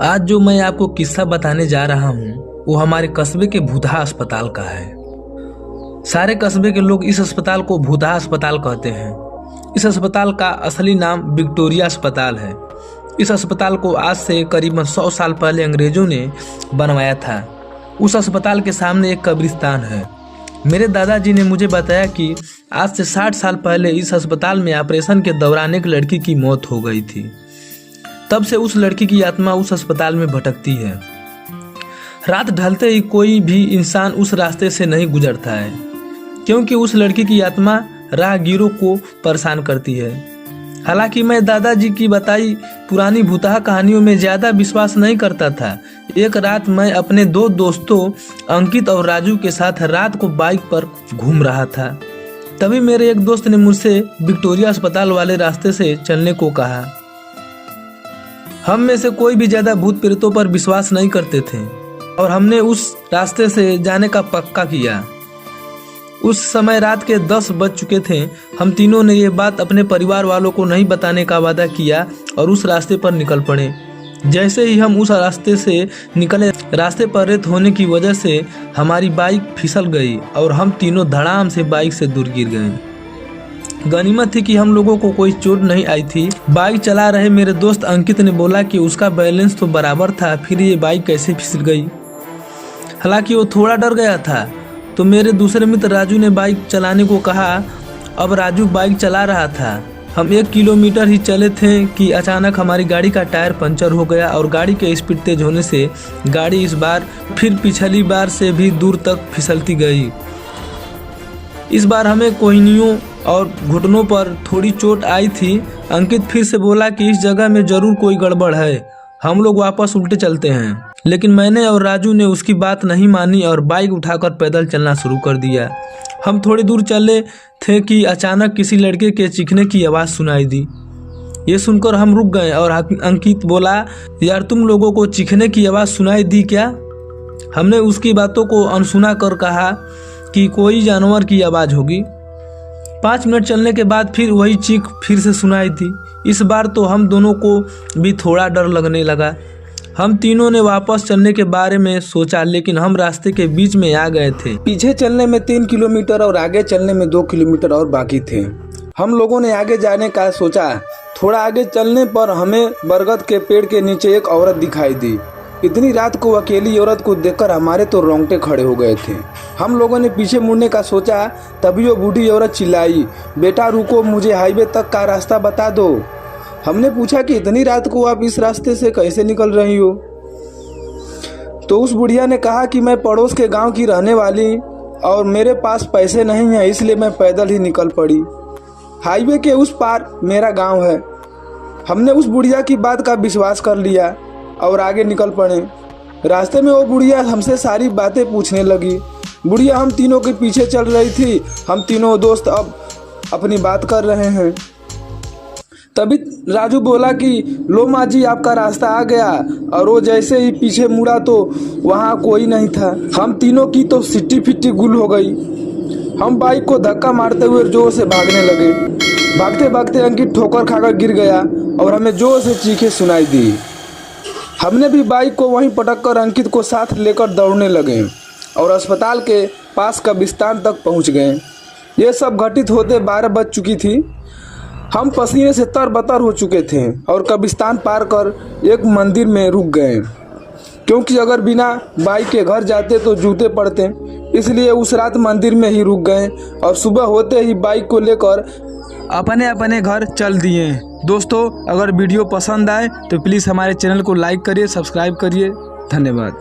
आज जो मैं आपको किस्सा बताने जा रहा हूँ वो हमारे कस्बे के भूतहा अस्पताल का है। सारे कस्बे के लोग इस अस्पताल को भूतहा अस्पताल कहते हैं। इस अस्पताल का असली नाम विक्टोरिया अस्पताल है। इस अस्पताल को आज से करीबन 100 साल पहले अंग्रेजों ने बनवाया था। उस अस्पताल के सामने एक कब्रिस्तान है। मेरे दादाजी ने मुझे बताया कि आज से 60 साल पहले इस अस्पताल में ऑपरेशन के दौरान एक लड़की की मौत हो गई थी। तब से उस लड़की की आत्मा उस अस्पताल में भटकती है। रात ढलते ही कोई भी इंसान उस रास्ते से नहीं गुजरता है, क्योंकि उस लड़की की आत्मा राहगीरों को परेशान करती है। हालांकि मैं दादाजी की बताई पुरानी भूतहा कहानियों में ज़्यादा विश्वास नहीं करता था। एक रात मैं अपने 2 दोस्तों अंकित और राजू के साथ रात को बाइक पर घूम रहा था। तभी मेरे एक दोस्त ने मुझसे विक्टोरिया अस्पताल वाले रास्ते से चलने को कहा। हम में से कोई भी ज़्यादा भूत प्रेतों पर विश्वास नहीं करते थे और हमने उस रास्ते से जाने का पक्का किया। उस समय रात के 10 बज चुके थे। हम तीनों ने ये बात अपने परिवार वालों को नहीं बताने का वादा किया और उस रास्ते पर निकल पड़े। जैसे ही हम उस रास्ते से निकले, रास्ते पर रेत होने की वजह से हमारी बाइक फिसल गई और हम तीनों धड़ाम से बाइक से दूर गिर गए। गनीमत थी कि हम लोगों को कोई चोट नहीं आई थी। बाइक चला रहे मेरे दोस्त अंकित ने बोला कि उसका बैलेंस तो बराबर था, फिर ये बाइक कैसे फिसल गई। हालांकि वो थोड़ा डर गया था। तो मेरे दूसरे मित्र राजू ने बाइक चलाने को कहा। अब राजू बाइक चला रहा था। हम 1 किलोमीटर ही चले थे कि अचानक हमारी गाड़ी का टायर पंचर हो गया और गाड़ी के स्पीड तेज होने से गाड़ी इस बार फिर पिछली बार से भी दूर तक फिसलती गई। इस बार हमें कोहनियों और घुटनों पर थोड़ी चोट आई थी। अंकित फिर से बोला कि इस जगह में जरूर कोई गड़बड़ है, हम लोग वापस उल्टे चलते हैं। लेकिन मैंने और राजू ने उसकी बात नहीं मानी और बाइक उठाकर पैदल चलना शुरू कर दिया। हम थोड़ी दूर चले थे कि अचानक किसी लड़के के चीखने की आवाज़ सुनाई दी। ये सुनकर हम रुक गए और अंकित बोला, यार तुम लोगों को चीखने की आवाज़ सुनाई दी क्या? हमने उसकी बातों को अनसुना कर कहा कि कोई जानवर की आवाज़ होगी। 5 मिनट चलने के बाद फिर वही चीख फिर से सुनाई दी। इस बार तो हम दोनों को भी थोड़ा डर लगने लगा। हम तीनों ने वापस चलने के बारे में सोचा, लेकिन हम रास्ते के बीच में आ गए थे। पीछे चलने में 3 किलोमीटर और आगे चलने में 2 किलोमीटर और बाकी थे। हम लोगों ने आगे जाने का सोचा। थोड़ा आगे चलने पर हमें बरगद के पेड़ के नीचे एक औरत दिखाई दी। इतनी रात को अकेली औरत को देखकर हमारे तो रोंगटे खड़े हो गए थे। हम लोगों ने पीछे मुड़ने का सोचा, तभी वो बूढ़ी औरत चिल्लाई, बेटा रुको, मुझे हाईवे तक का रास्ता बता दो। हमने पूछा कि इतनी रात को आप इस रास्ते से कैसे निकल रही हो? तो उस बुढ़िया ने कहा कि मैं पड़ोस के गांव की रहने वाली और मेरे पास पैसे नहीं हैं, इसलिए मैं पैदल ही निकल पड़ी। हाईवे के उस पार मेरा गांव है। हमने उस बुढ़िया की बात का विश्वास कर लिया और आगे निकल पड़े। रास्ते में वो बुढ़िया हमसे सारी बातें पूछने लगी। बुढ़िया हम तीनों के पीछे चल रही थी। हम तीनों दोस्त अब अपनी बात कर रहे हैं। तभी राजू बोला कि लो माँ जी, आपका रास्ता आ गया। और वो जैसे ही पीछे मुड़ा तो वहाँ कोई नहीं था। हम तीनों की तो सिट्टी फिट्टी गुल हो गई। हम बाइक को धक्का मारते हुए जोर से भागने लगे। भागते भागते अंकित ठोकर खाकर गिर गया और हमें जोर से चीखें सुनाई दी। हमने भी बाइक को वहीं पटक कर अंकित को साथ लेकर दौड़ने लगे और अस्पताल के पास कब्रिस्तान तक पहुँच गए। ये सब घटित होते 12 बज चुकी थी। हम पसीने से तरबतर हो चुके थे और कब्रिस्तान पार कर एक मंदिर में रुक गए, क्योंकि अगर बिना बाइक के घर जाते तो जूते पड़ते। इसलिए उस रात मंदिर में ही रुक गए और सुबह होते ही बाइक को लेकर अपने अपने घर चल दिए। दोस्तों, अगर वीडियो पसंद आए तो प्लीज़ हमारे चैनल को लाइक करिए, सब्सक्राइब करिए। धन्यवाद।